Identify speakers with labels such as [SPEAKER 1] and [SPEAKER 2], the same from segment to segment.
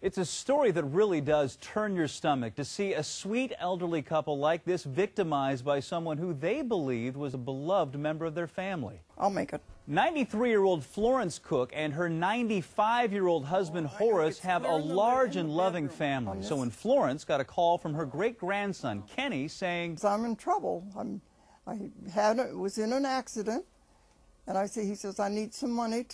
[SPEAKER 1] It's a story that really does turn your stomach to see a sweet elderly couple like this victimized by someone who they believed was a beloved member of their family.
[SPEAKER 2] I'll make it.
[SPEAKER 1] 93-year-old Florence Cook and her 95-year-old husband Horace have a large and loving family. So when Florence got a call from her great-grandson Kenny saying,
[SPEAKER 2] I'm in trouble. Was in an accident. And he says, I need some money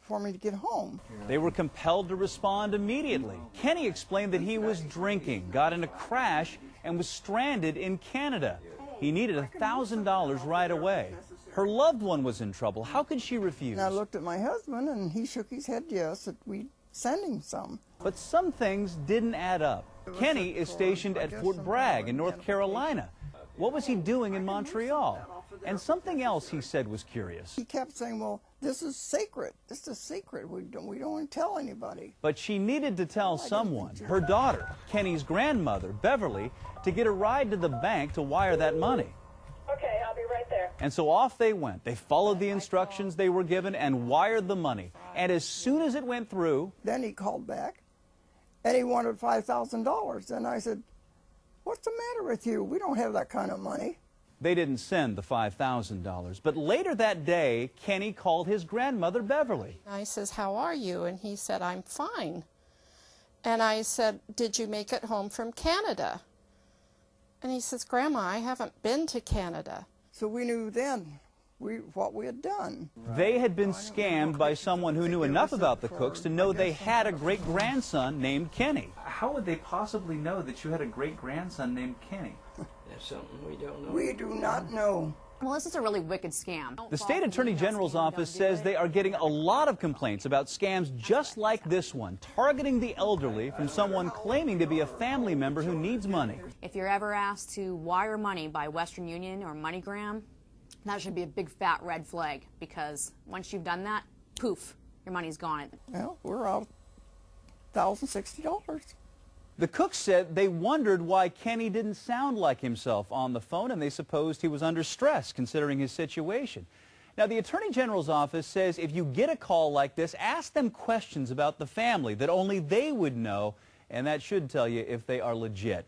[SPEAKER 2] for me to get home.
[SPEAKER 1] They were compelled to respond immediately. Kenny explained that he was drinking, got in a crash, and was stranded in Canada. He needed $1,000 right away. Her loved one was in trouble. How could she refuse?
[SPEAKER 2] And I looked at my husband, and he shook his head yes, that we'd send him some.
[SPEAKER 1] But some things didn't add up. Kenny is stationed at Fort Bragg in North Carolina. What was he doing in Montreal? And something else he said was curious.
[SPEAKER 2] He kept saying, well, this is secret. This is secret. We don't tell anybody.
[SPEAKER 1] But she needed to tell someone, her daughter, Kenny's grandmother, Beverly, to get a ride to the bank to wire that money.
[SPEAKER 3] Okay, I'll be right there.
[SPEAKER 1] And so off they went. They followed the instructions they were given and wired the money. And as soon as it went through...
[SPEAKER 2] Then he called back, and he wanted $5,000. And I said, what's the matter with you? We don't have that kind of money.
[SPEAKER 1] They didn't send the $5,000. But later that day, Kenny called his grandmother, Beverly.
[SPEAKER 4] I says, how are you? And he said, I'm fine. And I said, did you make it home from Canada? And he says, Grandma, I haven't been to Canada.
[SPEAKER 2] So we knew then what we had done.
[SPEAKER 1] They had been scammed by someone who knew enough about the Cooks to know they had a great-grandson named Kenny. How would they possibly know that you had a great-grandson named Kenny?
[SPEAKER 5] That's something we don't know.
[SPEAKER 2] We do not know.
[SPEAKER 6] Well, this is a really wicked scam.
[SPEAKER 1] The State Attorney General's office says they are getting a lot of complaints about scams just like this one, targeting the elderly from someone claiming to be a family member who needs money.
[SPEAKER 6] If you're ever asked to wire money by Western Union or MoneyGram, that should be a big fat red flag, because once you've done that, poof, your money's gone.
[SPEAKER 2] Well, we're out $1,060.
[SPEAKER 1] The Cooks said they wondered why Kenny didn't sound like himself on the phone, and they supposed he was under stress considering his situation. Now, the Attorney General's office says if you get a call like this, ask them questions about the family that only they would know, and that should tell you if they are legit.